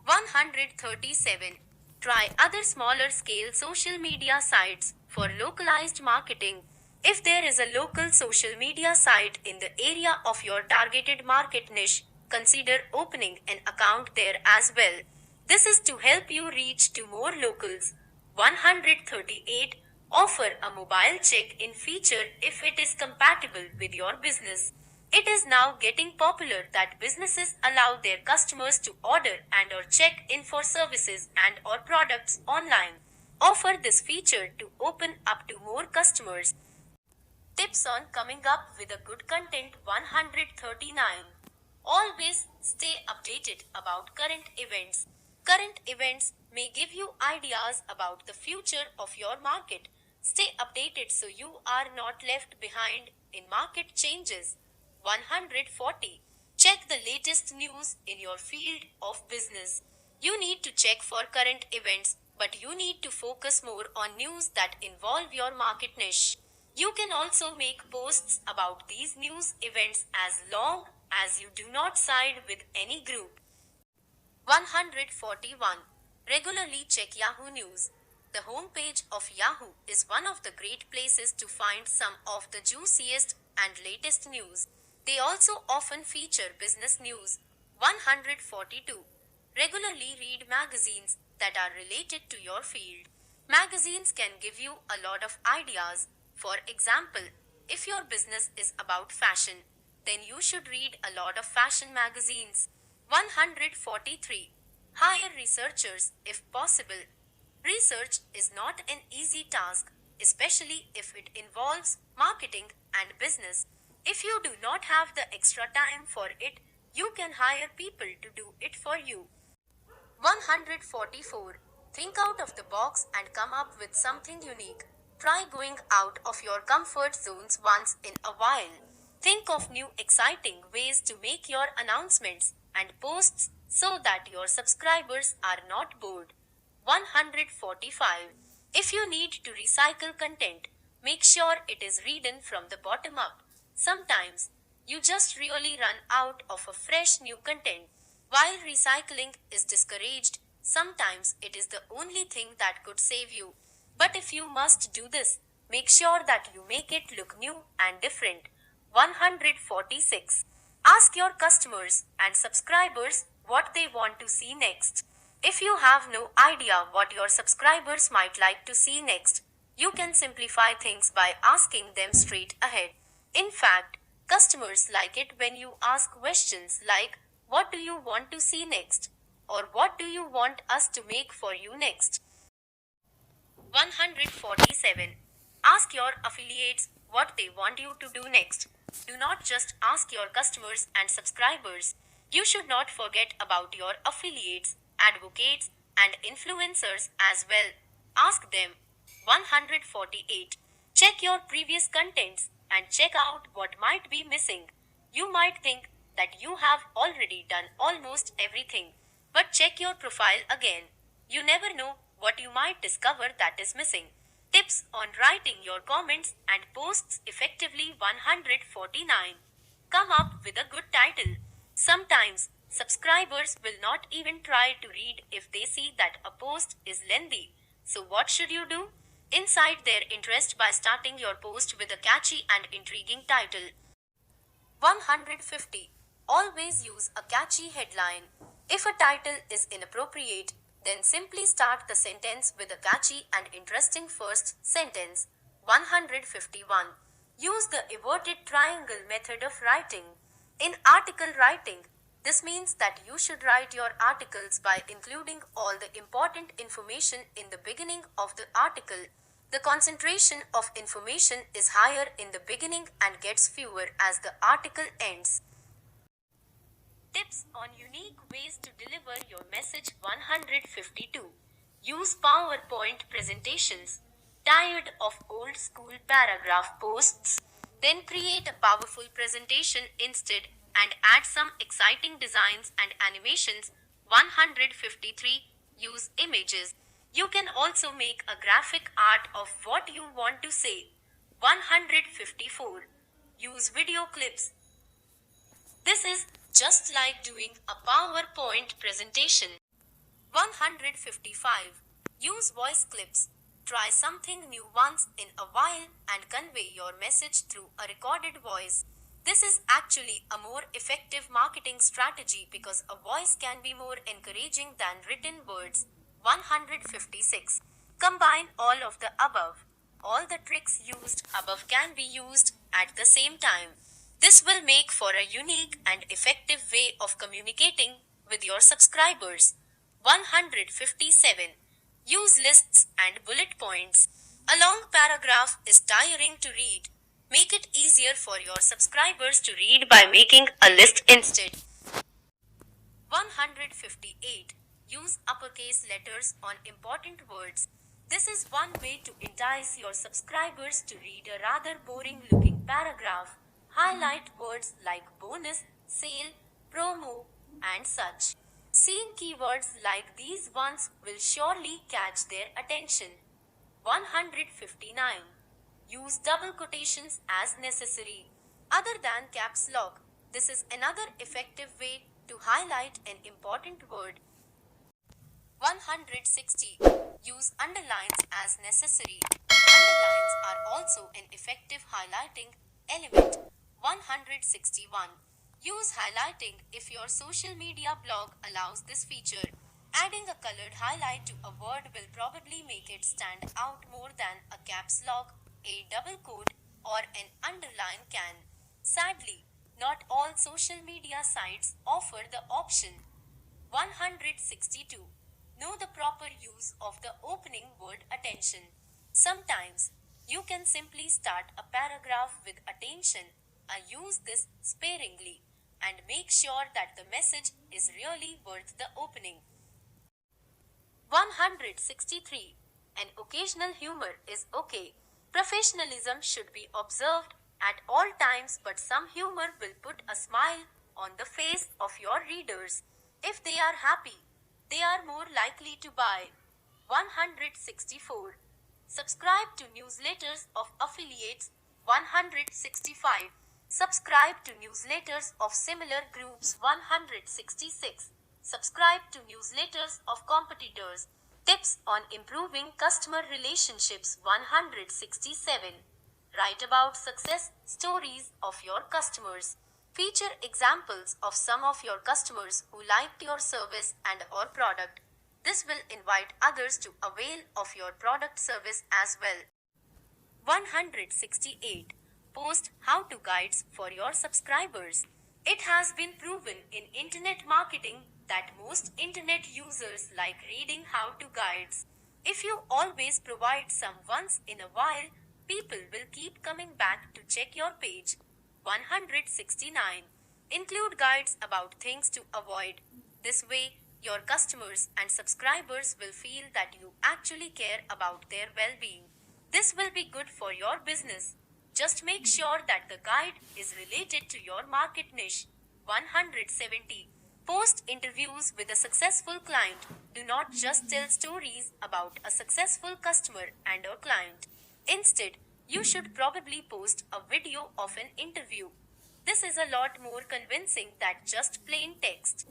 137. Try other smaller scale social media sites for localized marketing. If there is a local social media site in the area of your targeted market niche, consider opening an account there as well. This is to help you reach to more locals. 138. Offer a mobile check-in feature if it is compatible with your business. It is now getting popular that businesses allow their customers to order and or check in for services and or products online. Offer this feature to open up to more customers. Tips on coming up with a good content 139. Always stay updated about current events. Current events may give you ideas about the future of your market. Stay updated so you are not left behind in market changes. 140. Check the latest news in your field of business. You need to check for current events, but you need to focus more on news that involve your market niche. You can also make posts about these news events as long as you do not side with any group. 141. Regularly check Yahoo News. The homepage of Yahoo is one of the great places to find some of the juiciest and latest news. They also often feature business news. 142. Regularly read magazines that are related to your field. Magazines can give you a lot of ideas. For example, if your business is about fashion, then you should read a lot of fashion magazines. 143. Hire researchers if possible. Research is not an easy task, especially if it involves marketing and business. If you do not have the extra time for it, you can hire people to do it for you. 144. Think out of the box and come up with something unique. Try going out of your comfort zones once in a while. Think of new exciting ways to make your announcements and posts so that your subscribers are not bored. 145. If you need to recycle content, make sure it is written from the bottom up. Sometimes you just really run out of a fresh new content. While recycling is discouraged, sometimes it is the only thing that could save you. But if you must do this, make sure that you make it look new and different. 146. Ask your customers and subscribers what they want to see next. If you have no idea what your subscribers might like to see next, you can simplify things by asking them straight ahead. In fact, customers like it when you ask questions like, "What do you want to see next?" or "What do you want us to make for you next?" 147. Ask your affiliates what they want you to do next. Do not just ask your customers and subscribers. You should not forget about your affiliates, advocates, and influencers as well. Ask them. 148. Check your previous contents and check out what might be missing. You might think that you have already done almost everything, but check your profile again. You never know what you might discover that is missing. Tips on writing your comments and posts effectively. 149. Come up with a good title. Sometimes subscribers will not even try to read if they see that a post is lengthy. So what should you do? Incite their interest by starting your post with a catchy and intriguing title. 150. Always use a catchy headline. If a title is inappropriate, then simply start the sentence with a catchy and interesting first sentence. 151. Use the inverted triangle method of writing. In article writing, this means that you should write your articles by including all the important information in the beginning of the article. The concentration of information is higher in the beginning and gets fewer as the article ends. Tips on unique ways to deliver your message. 152. Use PowerPoint presentations. Tired of old school paragraph posts? Then create a powerful presentation instead and add some exciting designs and animations. 153. Use images. You can also make a graphic art of what you want to say. 154. Use video clips. This is just like doing a PowerPoint presentation. 155. Use voice clips. Try something new once in a while and convey your message through a recorded voice. This is actually a more effective marketing strategy because a voice can be more encouraging than written words. 156. Combine all of the above. All the tricks used above can be used at the same time. This will make for a unique and effective way of communicating with your subscribers. 157. Use lists and bullet points. A long paragraph is tiring to read. Make it easier for your subscribers to read by making a list instead. 158. Use uppercase letters on important words. This is one way to entice your subscribers to read a rather boring looking paragraph. Highlight words like bonus, sale, promo, and such. Seeing keywords like these ones will surely catch their attention. 159. Use double quotations as necessary. Other than caps lock, this is another effective way to highlight an important word. 160. Use underlines as necessary. Underlines are also an effective highlighting element. 161. Use highlighting if your social media blog allows this feature. Adding a colored highlight to a word will probably make it stand out more than a caps lock, a double quote, or an underline can. Sadly, not all social media sites offer the option. 162. Know the proper use of the opening word attention. Sometimes, you can simply start a paragraph with attention. Use this sparingly and make sure that the message is really worth the opening. 163. An occasional humor is okay. Professionalism should be observed at all times, but some humor will put a smile on the face of your readers. If they are happy, they are more likely to buy. 164. Subscribe to newsletters of affiliates. 165. Subscribe to newsletters of similar groups. 166. Subscribe to newsletters of competitors. Tips on improving customer relationships. 167. Write about success stories of your customers. Feature examples of some of your customers who liked your service and or product. This will invite others to avail of your product service as well. 168. Post how-to guides for your subscribers. It has been proven in internet marketing that most internet users like reading how-to guides. If you always provide some once in a while, people will keep coming back to check your page. 169. Include guides about things to avoid. This way, your customers and subscribers will feel that you actually care about their well-being. This will be good for your business. Just make sure that the guide is related to your market niche. 170. Post interviews with a successful client. Do not just tell stories about a successful customer and or client. Instead, you should probably post a video of an interview. This is a lot more convincing than just plain text.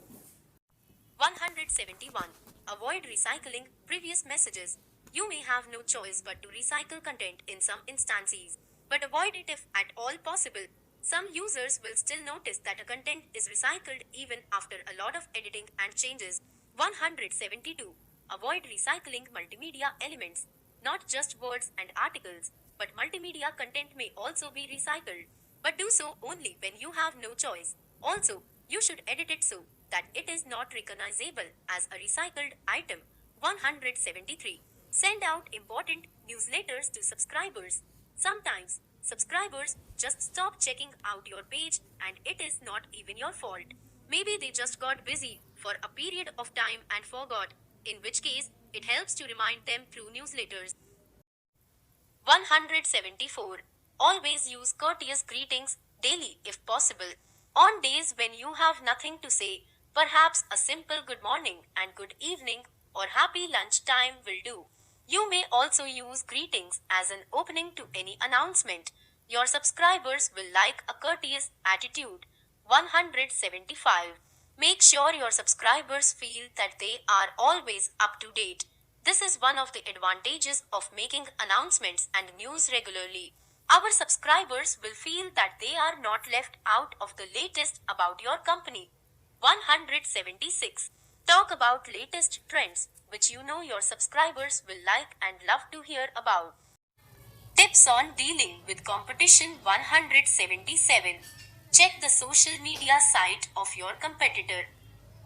171. Avoid recycling previous messages. You may have no choice but to recycle content in some instances, but avoid it if at all possible. Some users will still notice that a content is recycled even after a lot of editing and changes. 172. Avoid recycling multimedia elements. Not just words and articles, but multimedia content may also be recycled. But do so only when you have no choice. Also, you should edit it so that it is not recognizable as a recycled item. 173. Send out important newsletters to subscribers. Sometimes, subscribers just stop checking out your page and it is not even your fault. Maybe they just got busy for a period of time and forgot, in which case, it helps to remind them through newsletters. 174. Always use courteous greetings daily if possible. On days when you have nothing to say, perhaps a simple good morning and good evening or happy lunchtime will do. You may also use greetings as an opening to any announcement. Your subscribers will like a courteous attitude. 175. Make sure your subscribers feel that they are always up to date. This is one of the advantages of making announcements and news regularly. Our subscribers will feel that they are not left out of the latest about your company. 176. Talk about latest trends, which you know your subscribers will like and love to hear about. Tips on dealing with competition. 177. Check the social media site of your competitor.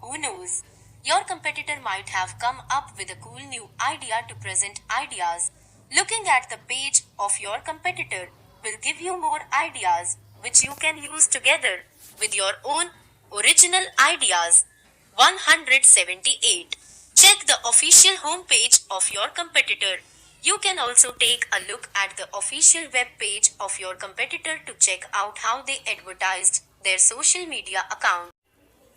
Who knows? Your competitor might have come up with a cool new idea to present ideas. Looking at the page of your competitor will give you more ideas which you can use together with your own original ideas. 178. Check the official homepage of your competitor. You can also take a look at the official web page of your competitor to check out how they advertised their social media account.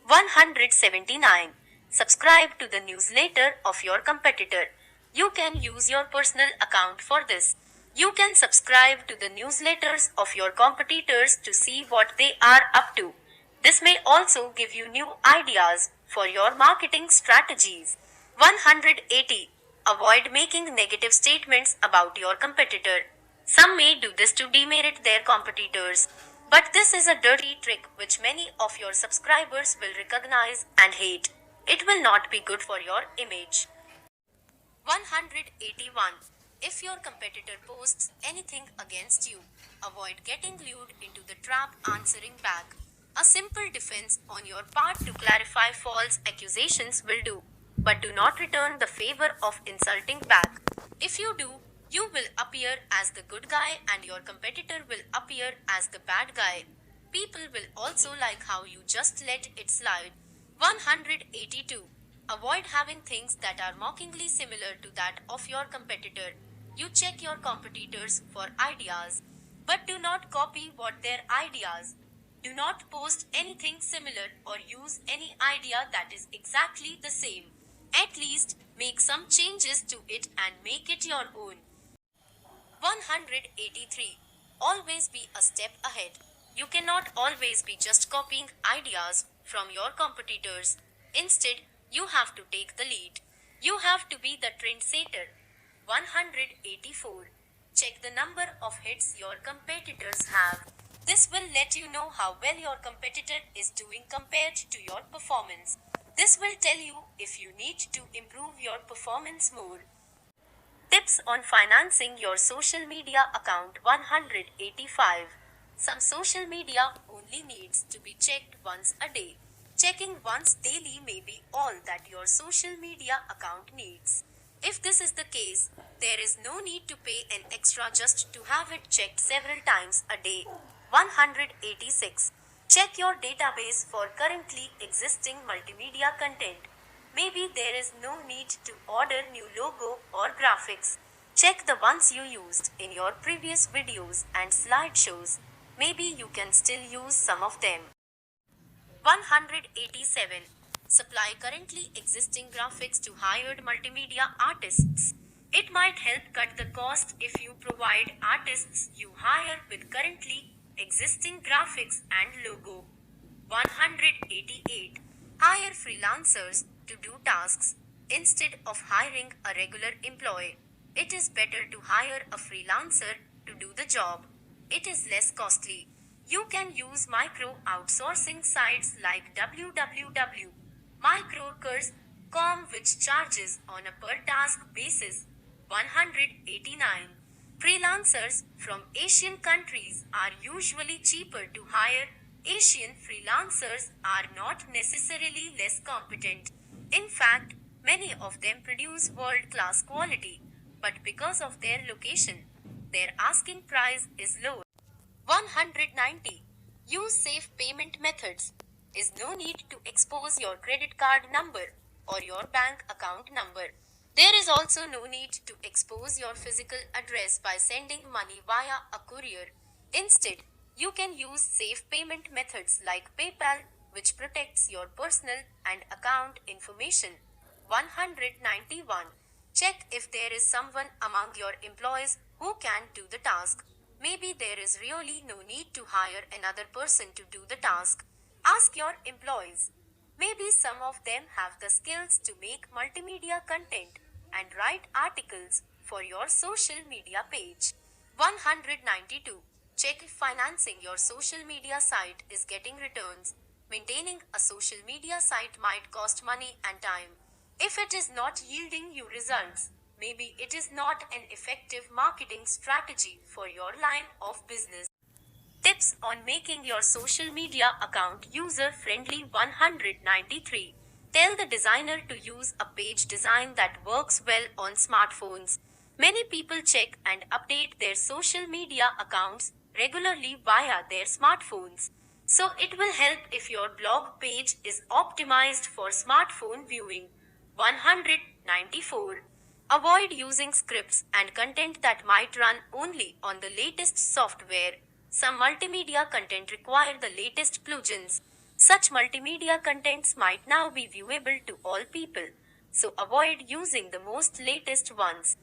179. Subscribe to the newsletter of your competitor. You can use your personal account for this. You can subscribe to the newsletters of your competitors to see what they are up to. This may also give you new ideas for your marketing strategies. 180. Avoid making negative statements about your competitor. Some may do this to demerit their competitors. But this is a dirty trick which many of your subscribers will recognize and hate. It will not be good for your image. 181. If your competitor posts anything against you, avoid getting lured into the trap answering back. A simple defense on your part to clarify false accusations will do, but do not return the favor of insulting back. If you do, you will appear as the good guy and your competitor will appear as the bad guy. People will also like how you just let it slide. 182. Avoid having things that are mockingly similar to that of your competitor. You check your competitors for ideas, but do not copy what their ideas. Do not post anything similar or use any idea that is exactly the same. At least make some changes to it and make it your own. 183. Always be a step ahead. You cannot always be just copying ideas from your competitors. Instead, you have to take the lead. You have to be the trendsetter. 184. Check the number of hits your competitors have. This will let you know how well your competitor is doing compared to your performance. This will tell you if you need to improve your performance more. Tips on financing your social media account. 185. Some social media only needs to be checked once a day. Checking once daily may be all that your social media account needs. If this is the case, there is no need to pay an extra just to have it checked several times a day. 186. Check your database for currently existing multimedia content. Maybe there is no need to order new logo or graphics. Check the ones you used in your previous videos and slideshows. Maybe you can still use some of them. 187. Supply currently existing graphics to hired multimedia artists. It might help cut the cost if you provide artists you hire with currently existing graphics and logo. 188. Hire freelancers to do tasks instead of hiring a regular employee. It is better to hire a freelancer to do the job. It is less costly. You can use micro outsourcing sites like www.microworkers.com which charges on a per task basis. 189. Freelancers from Asian countries are usually cheaper to hire. Asian freelancers are not necessarily less competent. In fact, many of them produce world-class quality, but because of their location, their asking price is lower. 190. Use safe payment methods. Is no need to expose your credit card number or your bank account number. There is also no need to expose your physical address by sending money via a courier. Instead, you can use safe payment methods like PayPal, which protects your personal and account information. 191. Check if there is someone among your employees who can do the task. Maybe there is really no need to hire another person to do the task. Ask your employees. Maybe some of them have the skills to make multimedia content and write articles for your social media page. 192. Check if financing your social media site is getting returns. Maintaining a social media site might cost money and time. If it is not yielding you results, maybe it is not an effective marketing strategy for your line of business. Tips on making your social media account user-friendly. 193. Tell the designer to use a page design that works well on smartphones. Many people check and update their social media accounts regularly via their smartphones. So it will help if your blog page is optimized for smartphone viewing. 194. Avoid using scripts and content that might run only on the latest software. Some multimedia content require the latest plugins. Such multimedia contents might now be viewable to all people, so avoid using the most latest ones.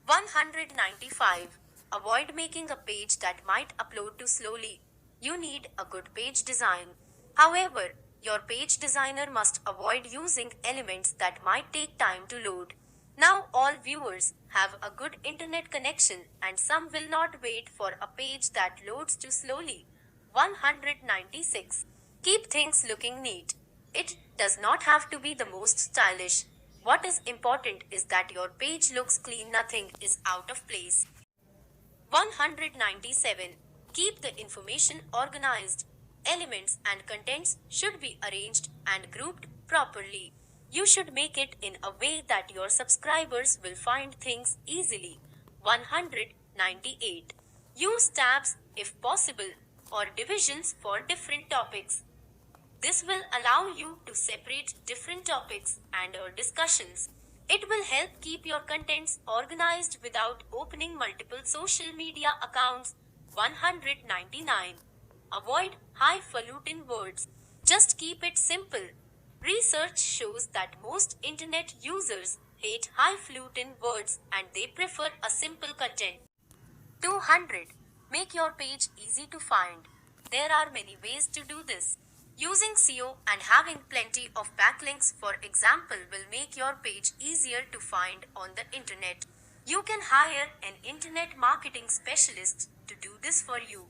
195. Avoid making a page that might upload too slowly. You need a good page design. However, your page designer must avoid using elements that might take time to load. Now all viewers have a good internet connection and some will not wait for a page that loads too slowly. 196. Keep things looking neat. It does not have to be the most stylish. What is important is that your page looks clean, nothing is out of place. 197. Keep the information organized. Elements and contents should be arranged and grouped properly. You should make it in a way that your subscribers will find things easily. 198. Use tabs, if possible, or divisions for different topics. This will allow you to separate different topics and discussions. It will help keep your contents organized without opening multiple social media accounts. 199. Avoid highfalutin words. Just keep it simple. Research shows that most internet users hate highfalutin words and they prefer a simple content. 200. Make your page easy to find. There are many ways to do this. Using SEO and having plenty of backlinks, for example, will make your page easier to find on the internet. You can hire an internet marketing specialist to do this for you.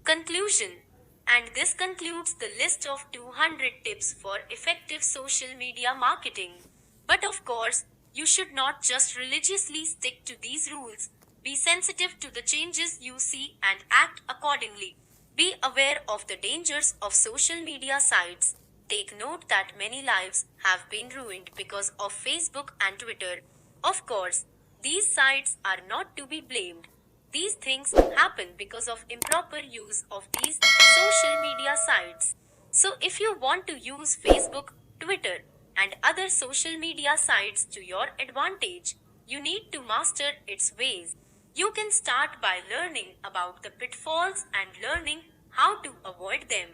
Conclusion. And this concludes the list of 200 tips for effective social media marketing. But of course, you should not just religiously stick to these rules. Be sensitive to the changes you see and act accordingly. Be aware of the dangers of social media sites. Take note that many lives have been ruined because of Facebook and Twitter. Of course, these sites are not to be blamed. These things happen because of improper use of these social media sites. So if you want to use Facebook, Twitter, and other social media sites to your advantage, you need to master its ways. You can start by learning about the pitfalls and learning how to avoid them.